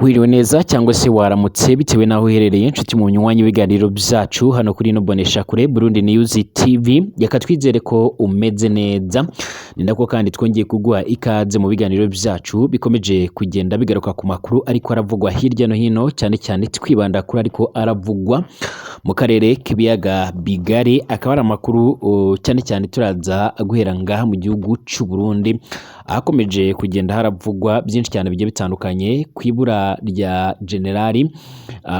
Wiriwe neza cyangwa se waramutse bitewe naho uherereye inshuti mu nywanyi w'ibiganiro byacu hano kuri ino bonesha kure Burundi News TV, reka twizere ko umeze neza. Ni nako kandi twongeye kuguha ikaze mu biganiro byacu bikomeje kugenda bigaruka ku makuru ariko aravugwa hirya no hino, cyane cyane twibanda kuri ariko aravugwa mu karere k'ibiyaga bigari. Akaba ari amakuru cyane cyane turaza guhera ngaha mu gihugu cy'u Burundi, ahakomeje kugenda haravugwa byinshi cyane bigiye bitandukanye kwibura rya Generali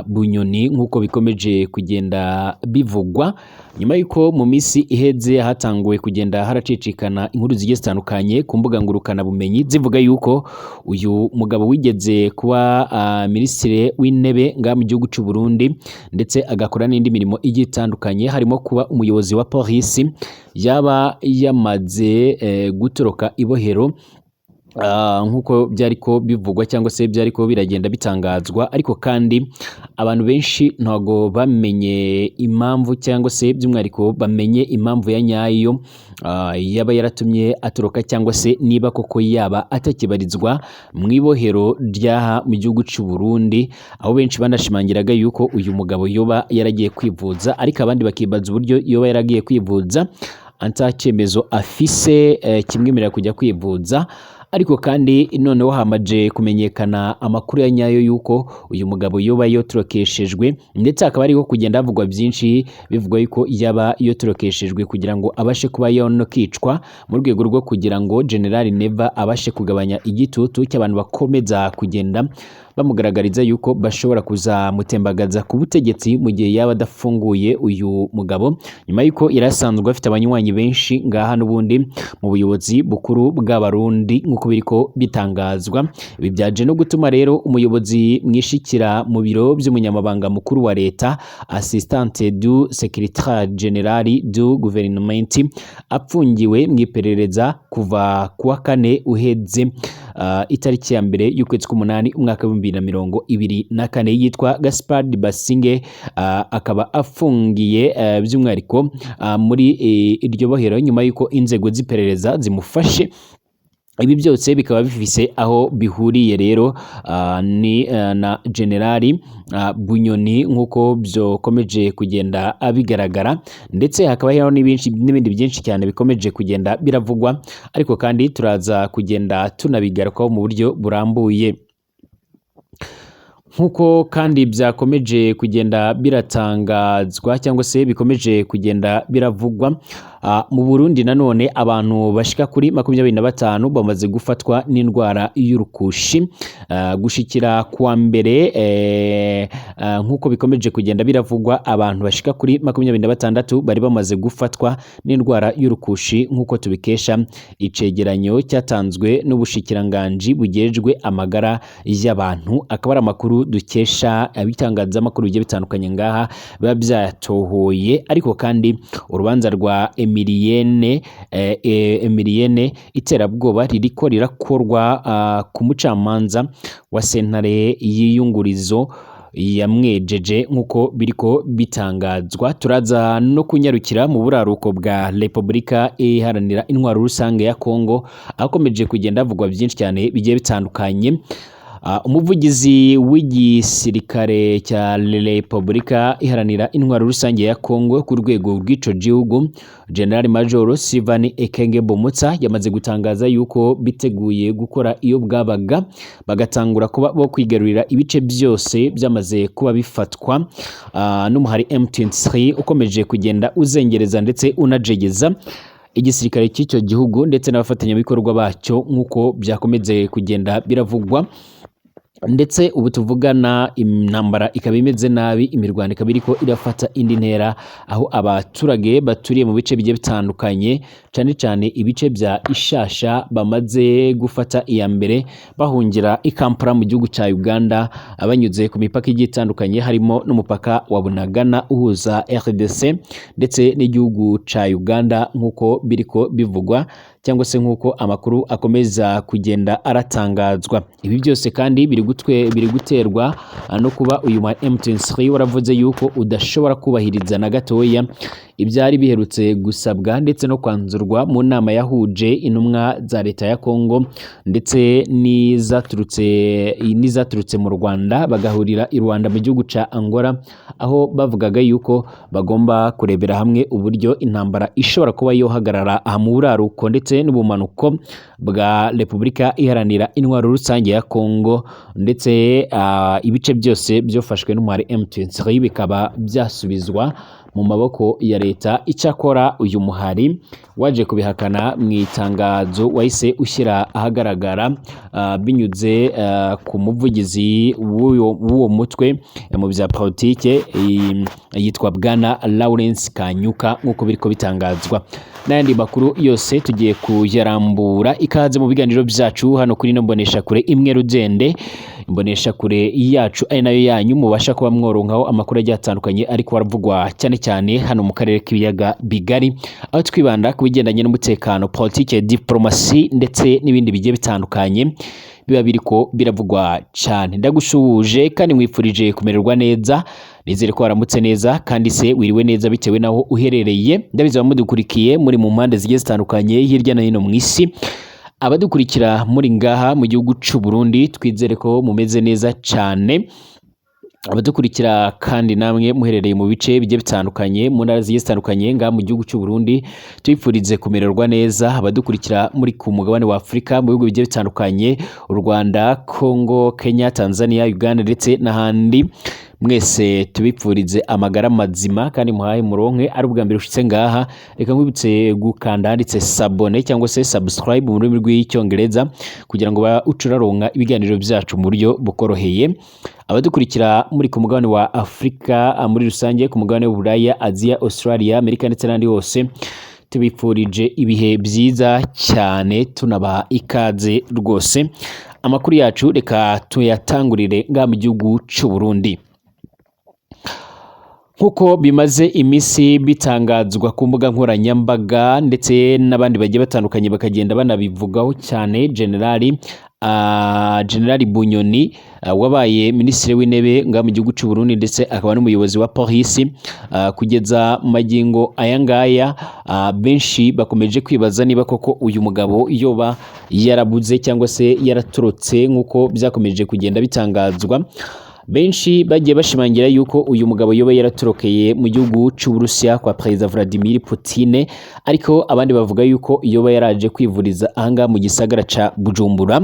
Bunyoni nk'uko bikomeje kugenda bivugwa, nyuma y'uko mu minsi iheze hatanguwe kugenda haracicikana inkuru zigiye zitandukanye ku mbuga ngurukana bumenyi zivuga yuko uyu mugabo wigeze kuba minisitiri w'intebe ngaha mu gihugu cy'u Burundi ndetse agakora n'indi mirimo igiye itandukanye, harimo kuba umuyobozi wa polisi, yaba yamaze gutoroka ibohero nk'uko byariko bivugwa cyangwa se byariko biragenda bitangazwa. Ariko kandi abantu benshi ntago bamenye impamvu cyangwa se by'umwihariko bamenye impamvu ya nyayo yaba yaratumye atoroka cyangwa se niba koko yaba atakibarizwa mu ibohero ryaha mu gihugu cy'u Burundi, aho benshi banashimangiraga yuko uyu mugabo yoba yaragiye kwivuza, ariko abandi bakibaza uburyo yoba yaragiye kwivuza anta cyemezo afise kimwemerera kujya kwivuza. Ariko kandi noneho hamaje kumenyekana amakuru ya nyayo yuko uyu mugabo yoba yotorokeshejwe, ndetse akaba ariho kugenda havugwa byinshi bivugwa yuko yaba yotorokeshejwe kugira ngo abashe kuba yonokicwa mu rwego rwo kugira ngo General Neva abashe kugabanya igitutu cy'abantu bakomeza kugenda bamugaragariza yuko bashobora kuzamutembagaza ku butegetsi mu gihe yaba adafunguye uyu mugabo, nyuma yuko irasanzwe afite abanywanyi benshi ngaha n'ubundi mu buyobozi bukuru bw'abarundi nk'uko biriko bitangazwa. Ibi byaje no gutuma rero umuyobozi mwishikira mu biro by'umunyamabanga mukuru wa leta, assistante du secrétaire général du gouvernement, apfungiwe mu iperereza kuva kuwa kane uheze itariki ya mbere y'ukwezi k'umunani umwaka wa 2024, yitwa Gaspard Basinge, akaba afungiye by'umwihariko muri iryo bohero nyuma y'uko inzego z'iperereza zimufashe. Ibi byose bikaba bifise aho bihuriye rero ni na Generali Bunyoni nk'uko byokomeje kugenda bigaragara, ndetse hakaba hariho n'ibindi byinshi cyane bikomeje kugenda biravugwa, ariko kandi turaza kugenda tunabigarukaho mu buryo burambuye. Nk'uko kandi byakomeje kugenda biratangazwa cyangwa se bikomeje kugenda biravugwa mu Burundi, nanone abantu bashika kuri 25 bamaze gufatwa n'indwara y'urukushi gushikira kuwa mbere. Nk'uko bikomeje kugenda biravugwa, abantu bashika kuri 26 bari bamaze gufatwa n'indwara y'urukushi nk'uko tubikesha icegeranyo cyatanzwe n'ubushikiranganji bugejwe amagara y'abantu. Akaba ari amakuru dukesha abitangazamakuru bigiye bitandukanye ngaha biba byatohoye. Ariko kandi urubanza rwa Emilienne iterabwoba ririko rirakorwa ku mucamanza wa sentare y'iyungurizo yamwejeje nk'uko biriko bitangazwa. Turaza no kunyarukira mu buraruko bwa Repubulika iharanira intwaro rusange ya Kongo, akomeje kugenda havugwa byinshi cyane bigiye bitandukanye. Umuvugizi w'igisirikare cya Repubulika iharanira intwaro rusange ya Kongo ku rwego rw'ico gihugu, General Major Sylvain Ekenge Bomutsa, yamaze gutangaza yuko biteguye gukora iyo bwabaga bagatangura kuba bo kwigarurira ibice byose byamaze kuba bifatwa n'umuhari M23 ukomeje kugenda uzengereza ndetse unajegeza igisirikare cy'icyo gihugu ndetse n'abafatanyabikorwa bacyo nk'uko byakomeze kugenda biravugwa. Ndetse ubu tuvugana intambara ikaba imeze nabi, imirwano ikaba iriko irafata indi ntera, aho abaturage baturiye mu bice bigiye bitandukanye, cyane cyane ibice bya Ishasha, bamaze gufata iya mbere bahungira i Kampala mu gihugu cya Uganda, abanyuze ku mipaka igiye itandukanye, harimo n'umupaka wa Bunagana uhuza RDC ndetse n'igihugu cya Uganda nk'uko biriko bivugwa cyangwa se nk'uko amakuru akomeza kugenda aratangazwa. Ibi byose kandi biri guterwa no kuba uyu M23 waravuze yuko udashobora kubahiriza na gatoya ibyari biherutse gusabwa ndetse no kwanzurwa mu nama yahuje intumwa za leta ya Kongo ndetse n'izaturutse mu Rwanda bagahurira i Rwanda mu gihugu ca Angola, aho bavugaga yuko bagomba kurebera hamwe uburyo intambara ishobora kuba yohagarara aha mu buraruko ndetse n'ubumanuko bwa Repubulika Iharanira Intwaro Rusange ya Kongo, ndetse ibice byose byofashwe n'umwari M23 bikaba byasubizwa mu maboko ya leta. Icyakora uyu muhari waje kubihakana mu itangazo wahise ushyira ahagaragara binyuze ku muvugizi w'uwo mutwe mu bya politike yitwa Bwana Lawrence Kanyuka, nk'uko biriko bitangazwa. N'ayandi makuru yose tugiye kuyarambura, ikaze mu biganiro byacu hano kuri no mbonesha kure imwe rugende, imbonesha kure yacu ari nayo yanyu mubasha kuba mworonkaho amakuru agiye atandukanye ariko waravugwa cyane cyane hano mu karere k'ibiyaga bigari, aho twibanda ku bigendanye n'umutekano, politike, diplomasi ndetse n'ibindi bigiye bitandukanye biba biriko biravugwa cyane. Ndagushuje kandi mwifurije kumererwa neza, nizere ko waramutse neza kandi se wiriwe neza bitewe naho uherereye. Ndabizi abamudukurikiye muri mu mpande zigiye zitandukanye hirya no hino mu isi, abadukurikira muri ngaha mu gihugu cy'u Burundi twizere ko mumeze neza cyane, abadukurikira kandi namwe muherereye mu bice bigiye bitandukanye mu ntara zigiye zitandukanye ngaha mu gihugu cy'u Burundi twifurize kumererwa neza, abadukurikira muri ku mugabane wa Afurika mu bihugu bigiye bitandukanye u Rwanda, Kongo, Kenya, Tanzania, Uganda ndetse n'ahandi, mwese tubipfurize amagara mazima kandi muhaye muronke. Ari ubwa mbere ushitse ngaha, reka nkwibutse gukanda handitse sabone cyangwa se subscribe mu rurimi rw'icyongereza kugira ngo ucuraronka ibiganiro byacu mu buryo bukoroheye. Abadukurikira muri ku mugabane wa Afurika muri rusange, ku mugabane w'Uburaya, Aziya, Australia, Amerika ndetse n'andi hose, tubifurije ibihe byiza cyane, tunaba ikaze rwose. Amakuru yacu reka tuyatangurire ngaha mu gihugu cy'u Burundi. Nkuko bimaze imisi bitangazwa ku mbuga nkoranyambaga ndetse n'abandi bagiye batandukanye bakagenda banabivugaho cyane, Generali Bunyoni wabaye minisitiri w'intebe ngaha mu gihugu cy'u Burundi ndetse akaba n'umuyobozi wa polisi kugeza magingo aya ngaya, benshi bakomeje kwibaza niba koko uyu mugabo yoba yarabuze cyangwa se yaratorotse nk'uko byakomeje kugenda bitangazwa. Benshi bagiye bashimangira yuko uyu mugabo yoba yaratorokeye mu gihugu cy'Uburusiya kwa Perezida Vladimir Putin, ariko abandi bavuga yuko yoba yaraje kwivuriza ahanga mu gisagara ca Bujumbura.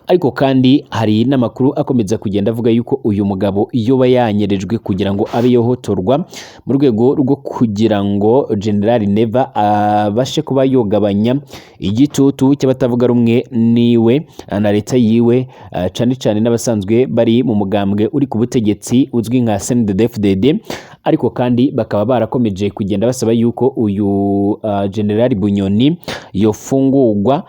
Ariko kandi hari n'amakuru akomeza kugenda avuga yuko uyu mugabo yoba yanyerejwe kugira ngo abe yohotorwa mu rwego rwo kugira ngo General Neva abashe kuba yogabanya igitutu cy'abatavuga rumwe niwe na leta yiwe, cyane cyane n'abasanzwe bari mu mugambwe uri ku butegetsi uzwi nka CNDD-FDD. Ariko kandi bakaba barakomeje kugenda basaba yuko uyu General Bunyoni yofungurwa,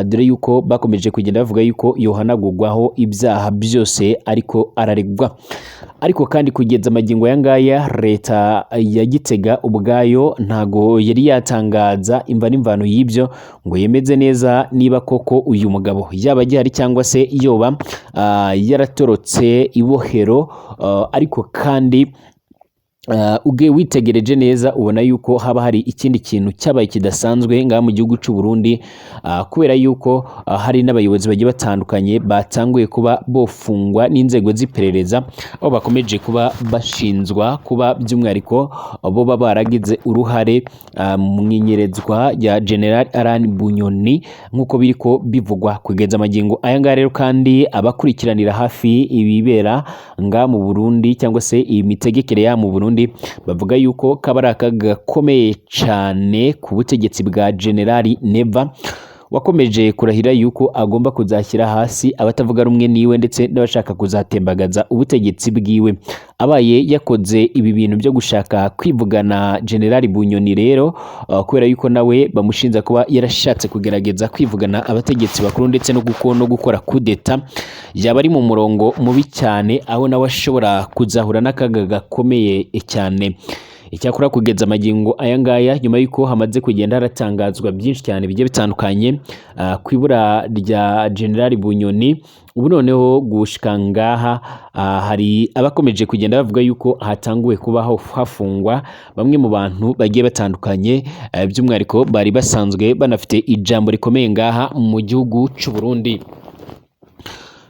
dore yuko bakomeje kugenda bavuga yuko yohanagurwaho ibyaha byose ariko araregwa. Ariko kandi kugeza magingo ya ngaya leta ya Gitega ubwayo ntago yari yatangaza imva n'imvano y'ibyo ngo yemeze neza niba koko uyu mugabo yaba gihari cyangwa se yoba yaratorotse ibohero. Ariko kandi uge witegereje neza ubona yuko haba hari ikindi kintu cyabaye kidasanzwe ngaha mu gihugu cy'u Burundi, kubera yuko hari n'abayobozi bagiye batandukanye batanguye kuba bofungwa n'inzego z'iperereza, aho bakomeje kuba bashinzwa kuba by'umwihariko bo baba baragize uruhare mu inyerezwa ya General Alan Bunyoni nk'uko biriko bivugwa kugeza magingo aya ngaya. Rero kandi abakurikiranira hafi ibibera ngaha mu Burundi cyangwa se imitegekere ya mu Burundi bavuga yuko kabari akaga gakomeye cyane ku butegetsi bwa General Neva, wakomeje kurahira yuko agomba kuzashyira hasi abatavuga rumwe niwe ndetse n'abashaka kuzatembagaza ubutegetsi bwiwe. Abaye yakoze ibi bintu byo gushaka kwivugana General Bunyoni rero, kubera yuko nawe bamushinja kuba yarashatse kugerageza kwivugana abategetsi bakuru ndetse no gukora kudeta, yaba ari mu murongo mubi cyane, aho nawe ashobora kuzahura n'akaga gakomeye cyane. icyakora kugeza amagingo aya ngaya nyuma yuko hamaze kugenda haratangazwa byinshi cyane bigiye bitandukanye kwibura rya General Bunyoni, ubu noneho gushika ngaha hari abakomeje kugenda bavuga yuko hatanguwe kubaho hafungwa bamwe mu bantu bagiye batandukanye, by'umwihariko bari basanzwe banafite ijambo rikomeye ngaha mu gihugu cy'u Burundi.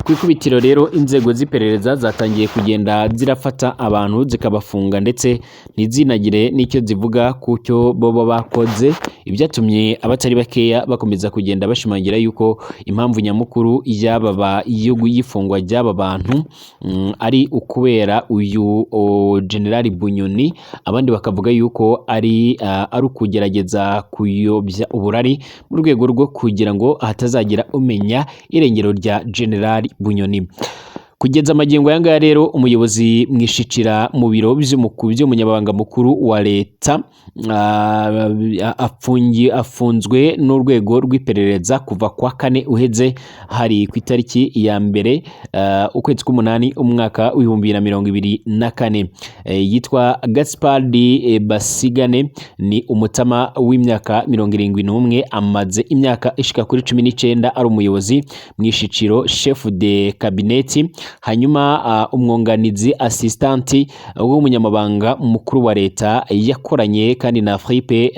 Kwikubitiro rero inzego z'iperereza zatangiye kugenda zirafata abantu zikabafunga ndetse ntizinagire n'icyo zivuga kucyo bobo bakoze, ibyatumye abatari bakeya bakomeza kugenda bashimangira yuko impamvu nyamukuru y'ifungwa ry'aba bantu ari ukubera uyu General Bunyoni, abandi bakavuga yuko ari ukugerageza kuyobya uburari mu rwego rwo kugira ngo hatazagira umenya irengero rya General Bunyoni. Kugeza amagingo aya ngaya rero umuyobozi mwishikira mu biro by'umunyamabanga mukuru wa leta afunzwe n'urwego rw'iperereza kuva kwa kane uheze, hari ku itariki ya mbere ukwezi k'umunani umwaka w'2024. Yitwa Gaspard Basigane, ni umutama w'imyaka 71, amaze imyaka ishika kuri 19 ari umuyobozi mwishikiro chef de cabinet, hanyuma umwunganizi assistant w'umunyamabanga mukuru wa leta yakoranye kandi na Philippe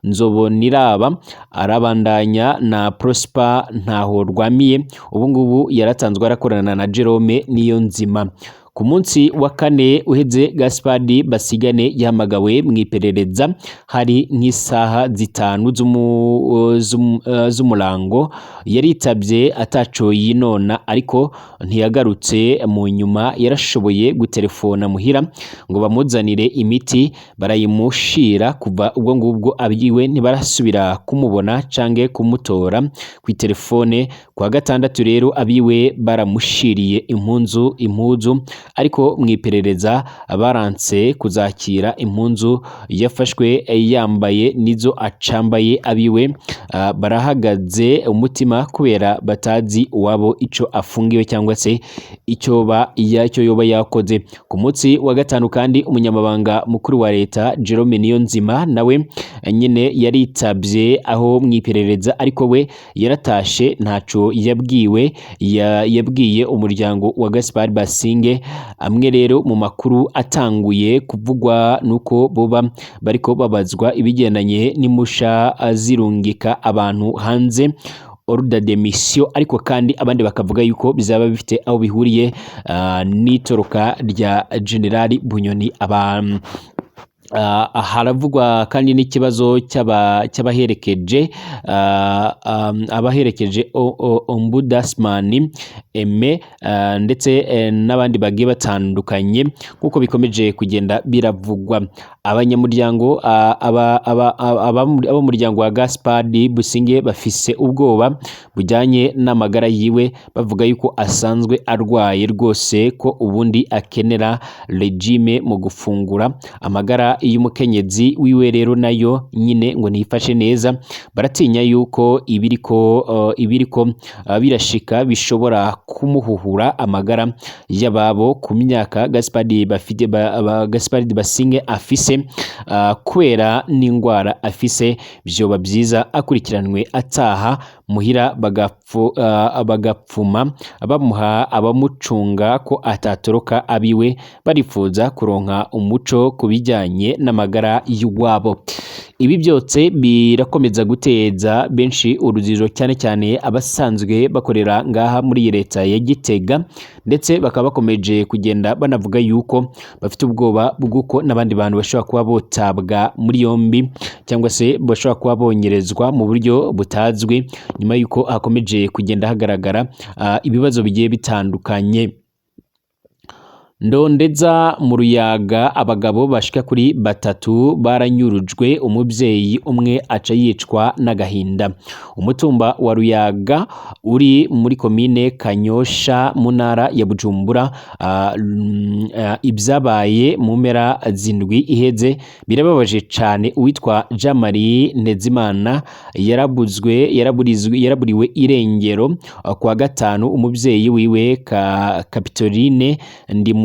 Nzoboniraba, arabandanya na Prosper Ntahorwamiye, ubu ngubu yaratanzwe arakorana na Jerome Niyonzima. Ku munsi wa kane uheze Gaspard Basigane yahamagawe mu iperereza hari nk'isaha 5 z'umurango, yaritabye ataco yinona ariko ntiyagarutse. Mu nyuma yarashoboye gutelefona muhira ngo bamuzanire imiti barayimushira, kuva ubwo ngubwo abyiwe ntibarasubira kumubona cange kumutora ku telefone. Kwa gatandatu rero abiwe baramushiriye impuzu ariko mu iperereza baranse kuzakira impunzu yafashwe yambaye nizo acambaye. Abiwe barahagaze umutima kubera batazi uwabo ico afungiwe cyangwa se icyo yoba yakoze. Ku munsi wa gatanu kandi umunyamabanga mukuru wa leta Jerome Niyonzima nawe nyine yaritabye aho mu iperereza, ariko we yaratashe ntaco yabwiye umuryango wa Gaspard Basinge. Amwe rero mu makuru atanguye kuvugwa nuko boba bariko babazwa ibigendanye n'imusha zirungika abantu hanze ordre de mission, ariko kandi abandi bakavuga yuko bizaba bifite aho bihuriye n'itoroka rya General Bunyoni. Haravugwa kandi n'ikibazo cy'abaherekeje Ombudsman Aime ndetse n'abandi bagiye batandukanye kuko bikomeje kugenda biravugwa. Abanyamuryango ab'umuryango wa Gaspard Businge bafise ubwoba bujyanye n'amagara yiwe, bavuga yuko asanzwe arwaye rwose, ko ubundi akenera regime mu gufungura. Amagara y'umukenyezi wiwe rero nayo nyine ngo ntifashe neza, baratinya yuko ibiriko birashika bishobora kumuhuhura amagara y'ababo ku myaka Gaspard Basinge afise, kubera n'indwara afise. Vyoba byiza akurikiranwe ataha muhira bagapfuma bamuha abamucunga ko atatoroka. Abiwe barifuza kuronka umuco kubijyanye n'amagara y'uwabo. Ibi byose birakomeza guteza benshi urujijo, cyane cyane abasanzwe bakorera ngaha muri leta ya Gitega, ndetse bakaba bakomeje kugenda banavuga yuko bafite ubwoba bw'uko n'abandi bantu bashobora kuba botabwa muri yombi cyangwa se bashobora kuba bongerezwa mu buryo butazwi, nyuma yuko hakomeje kugenda hagaragara ibibazo bigiye bitandukanye. Ndondeza mu Ruyaga abagabo bashika kuri 3 baranyurujwe, umubyeyi umwe aca yicwa n'agahinda. Umutumba wa Ruyaga uri muri komine Kanyosha mu ntara ya Bujumbura, ibyabaye mu mpera zindwi iheze birababaje cyane. Uwitwa Jean Marie Ntezimana yaraburiwe irengero kwa gatanu. Umubyeyi wiwe Kapitoline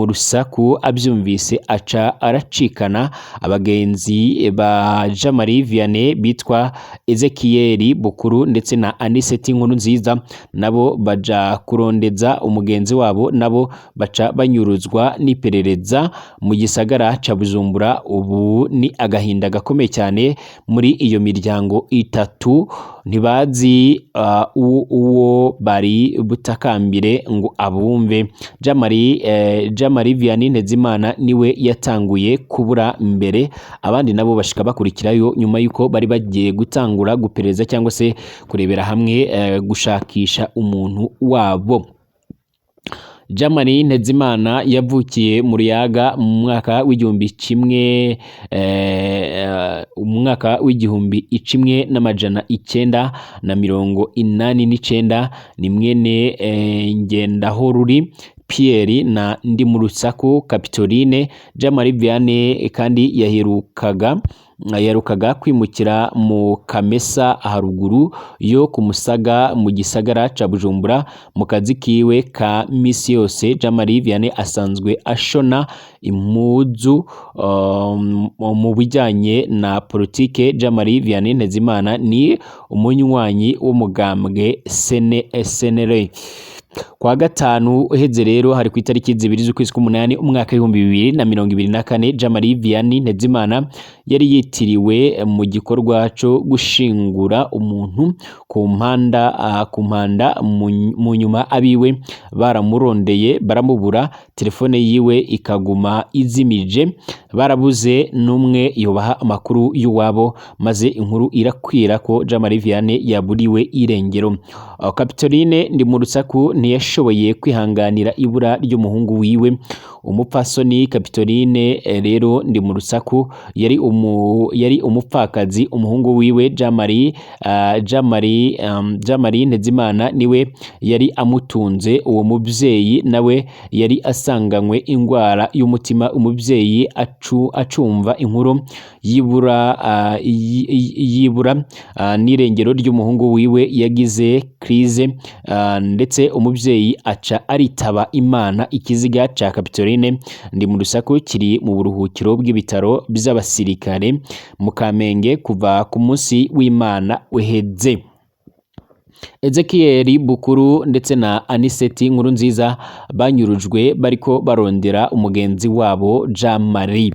mu rusaku abyumvise aca aracikana. Abagenzi ba Jean Marie Vianney bitwa Ezekiel Bukuru ndetse na Anicet Nkurunziza nabo baja kurondeza umugenzi wabo, nabo baca banyuruzwa n'iperereza mu gisagara ca Bujumbura. Ubu ni agahinda gakomeye cyane muri iyo miryango itatu, ntibazi uwo bari butakambire ngo abumve. Jean Marie Vianney Ntezimana niwe yatanguye kubura mbere, abandi nabo bashika bakurikirayo nyuma yuko bari bagiye gutangura gupereza cyangwa se kurebera hamwe gushakisha umuntu wabo. Jean Marie Ntezimana yavukiye mu Ruyaga mu mwaka w'igihumbi kimwe n'amajana 989. Ni mwene Ngendahoruri Pierre na Ndimurusaku Capitoline. Jean Marie Vianney kandi yaherukaga kwimukira mu Kamesa haruguru yo ku Musaga mu gisagara ca Bujumbura. Mu kazi kiwe ka misi yose Jean Marie Vianney asanzwe ashona impuzu. Mu bijyanye na politike, Jean Marie Vianney Ntezimana ni umunywanyi w'umugambwe SNL. Kwa gatanu uheze rero hari ku itariki 2 z'ukwezi k'umunani umwaka 2024, Jean Marie Vianney Ntezimana yari yitiriwe mu gikorwa cyo gushingura umuntu ku mpanda. Mu nyuma abiwe baramurondeye baramubura, telefone yiwe ikaguma izimije, barabuze n'umwe yobaha amakuru y'uwabo, maze inkuru irakwira ko Jean Marie Vianney yaburiwe irengero. Capitoline Ndimurusaku ntiyashoboye kwihanganira ibura ry'umuhungu wiwe. Umupfasoni Capitoline rero Ndimurusaku yari umupfakazi. Umuhungu wiwe Jean Marie Ntezimana niwe yari amutunze. Uwo mubyeyi nawe yari asanganywe ingwara y'umutima. Umubyeyi acumva inkuru yibura n'irengero ry'umuhungu wiwe yagize krize, ndetse umubyeyi aca aritaba Imana. Ikiziga ca Capitoline Ndimurusaku kiri mu buruhukiro bw'ibitaro by'abasirikare mu Kamenge kuva ku munsi w'Imana uheze. Ezekiel Bukuru ndetse na Anicet Nkurunziza banyurujwe bariko barondera umugenzi wabo Jean Marie.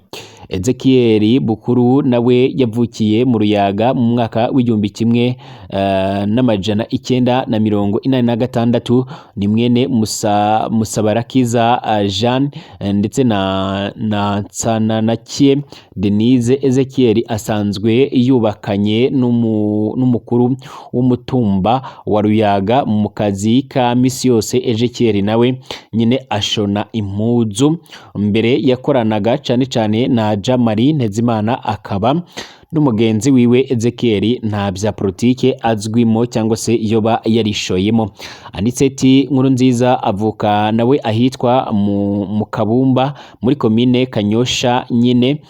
Ezekiel Bukuru nawe yavukiye mu Ruyaga mu mwaka w'igihumbi kimwe n'amajana 986. Ni mwene Musabarakiza Jean ndetse na Nsananakie Denise. Ezekiel asanzwe yubakanye n'umukuru w'umutumba wa Ruyaga mu kazi ka misi yose. Ezekiel nawe nyine ashona impuzu. Mbere yakoranaga cyane na Jean Marie Ntezimana, akaba n'umugenzi wiwe Ezekiel nta bya politike azwimo cyangwa se yoba yarishoyemo. Anicet Nkurunziza avuka nawe ahitwa mu Kabumba muri komine Kanyosha nyine.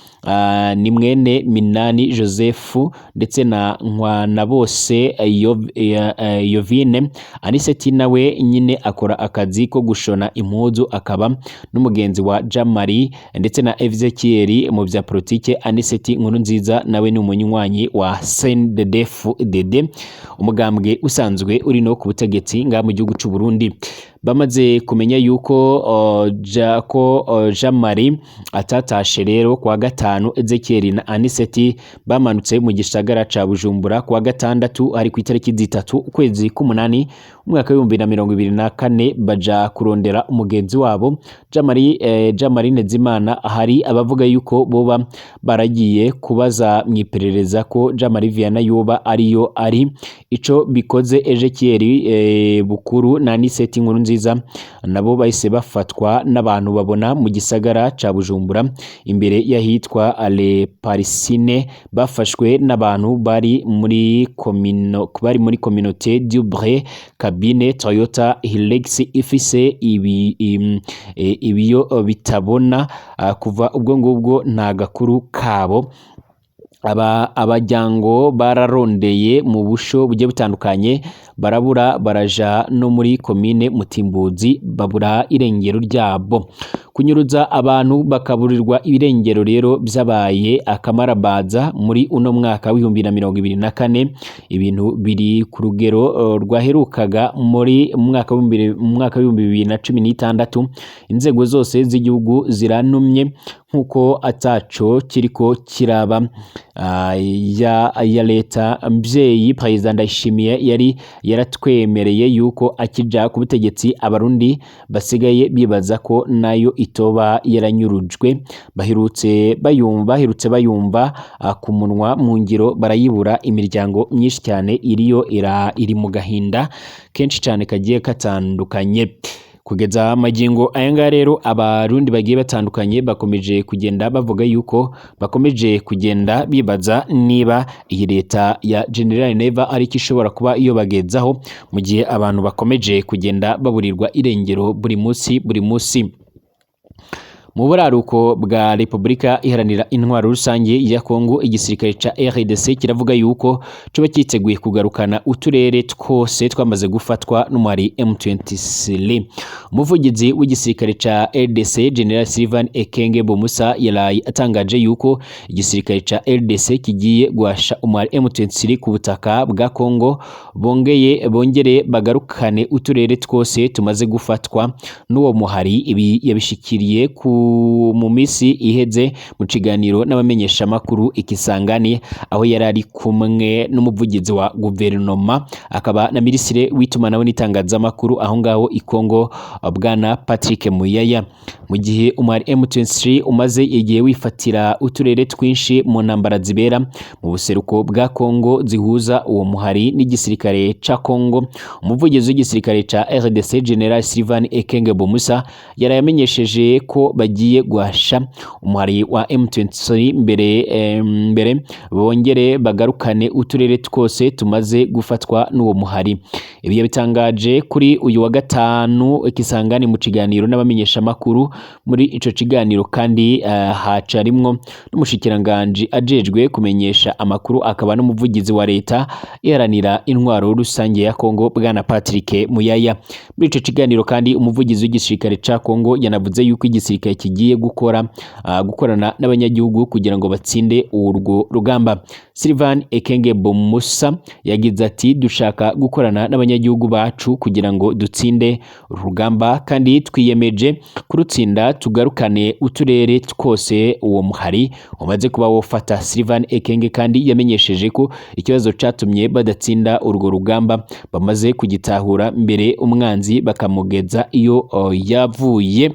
Ni mwene Minani Joseph ndetse na Nkwanabose Yovine. Anicet nawe nyine akora akazi ko gushona impuzu, akaba n'umugenzi wa Jean Marie ndetse na Ezekiel mu bya politike. Anicet Nkurunziza nawe ni umunywanyi wa CNDD-FDD, umugambwe usanzwe uri no ku butegetsi nga mu gihugu cy'u Burundi. Bamaze kumenya yuko Jean Marie atatashe rero kwa gatanu, Ezekiel na Anicet bamanutse mu gisagara ca Bujumbura kwa gatandatu ari ku itariki 3 ukwezi k'umunani umwaka 2024, baja kurondera umugenzi wabo Jean Marie Ntezimana. Hari abavuga yuko boba baragiye kubaza mwiperereza ko Jean Marie Vianney yoba ariyo ari ico bikoze. Ezekiel Bukuru na Anicet Nkurunziza nabo bahise bafatwa n'abantu babona mu gisagara ca Bujumbura imbere y'ahitwa Le Parisine. Bafashwe n'abantu bari muri communauté du Bre cabine Toyota Hilux ifise ibiyo bitabona. Kuva ubwo ngubwo nta gakuru kabo. Abajyango bararondeye mu busho bugiye butandukanye barabura, baraja no muri komine Mutimbuzi babura irengero ryabo. kunyuruza abantu bakaburirwa ibirengero rero byabaye akamarabaza muri uno mwaka w'ibihumbi na 2024 ibintu biri ku rugero rwaherukaga muri mwaka w'ibihumbi 2016 inzego zose z'igihugu ziranumye nkuko ataco kiriko kiraba ya leta mvyeyi President Ndayishimiye yari yaratwemereye yuko akija ku butegetsi abarundi basigaye bibaza ko nayo itoba yaranyurujwe bahirutse bayumva ku munwa mu ngiro barayibura imiryango myinshi cyane iri mu gahinda kenshi cyane kagiye katandukanye kugeza magingo ayanga rero abarundi bagiye batandukanye bakomeje kugenda bavuga yuko bakomeje kugenda bibaza niba iyi leta ya General Neva ari kishobora kuba iyo bagezaho mu gihe abantu bakomeje kugenda baburirwa irengero buri munsi mu buraruko bwa Republika Iharanira Intwaro Rusange ya Kongo igisirikare ca RDC kiravuga yuko coba cyiteguye kugarukana uturere twose twamaze gufatwa n'umwari M23 umuvugizi w'igisirikare ca RDC General Sylvain Ekenge Bomusa yaraye atangaje yuko igisirikare ca RDC kigiye gwasha umwari M23 ku butaka bwa Kongo bongere bagarukane uturere twose tumaze gufatwa n'uwo muhari ibi yabishikiriye mu misi iheze mu kiganiro n'abamenyesha makuru ikisangani aho yarari kumwe n'umuvugizi wa guverinoma akaba na minisitiri w'itumanaho n'itangazamakuru aho ngaho ikongo bwana Patrick Muyaya mu gihe umwari M23 umaze igihe wifatira uturere twinshi mu ntambara zibera mu buseruko bwa Kongo zihuza uwo muhari n'igisirikare ca Kongo umuvugizi w'igisirikare ca RDC General Sylvain Ekenge Bomusa yarayamenyesheje ko bagiye gwasha umuhari wa M23 mbere bongere bagarukane uturere twose tumaze gufatwa n'uwo muhari ibi yabitangaje kuri uyu wa gatanu ikisangani mu kiganiro n'abamenyesha makuru muri ico kiganiro kandi haca rimwo n'umushikiranganje ajejwe kumenyesha amakuru akaba n'umuvugizi wa leta Iharanira Intwaro Rusange ya Kongo bwana Patrick Muyaya muri ico kiganiro kandi umuvugizi w'igisirikare ca Kongo yanavuze yuko igisirikare kigiye gukorana n'abanyagihugu kugira ngo batsinde urwo rugamba Sylvain Ekenge Bomusa yagize ati dushaka gukorana n'abanyagihugu bacu kugira ngo dutsinde urugamba kandi twiyemeje kurutsinda tugarukane uturere twose uwo muhari umaze kuba wofata Sylvain Ekenge kandi yamenyesheje ko ikibazo catumye badatsinda urwo rugamba bamaze kugitahura mbere umwanzi bakamugeza iyo yavuye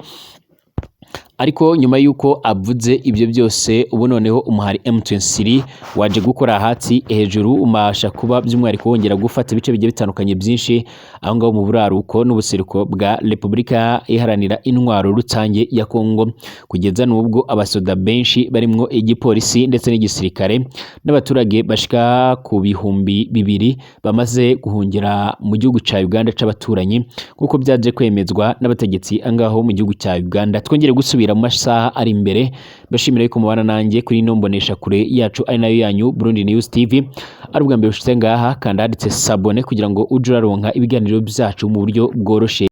ariko nyuma yuko avuze ibyo byose ubu noneho umuhari M23 waje gukora hati hejuru umasha kuba by'umwihariko wongera gufata ibice bigiye bitandukanye byinshi aho ngaho mu buraruko n'ubuseruko bwa Republika Iharanira Intwaro Rusange ya Kongo kugeza n'ubwo abasoda benshi barimwo igipolisi ndetse n'igisirikare n'abaturage bashika ku bihumbi 200 bamaze guhungira mu gihugu ca Uganda c'abaturanyi kuko byaje kwemezwa n'abategetsi angaho mu gihugu ca Uganda twongere gusubira mu masaha ari imbere bashimira ko mubana nanjye kuri ino mbonesha kure yacu ari nayo yanyu Burundi News TV ari ubwa mbere ushitse ngaha kandi handitse sabone kugira ngo uje uraronka ibiganiro byacu mu buryo bworoshe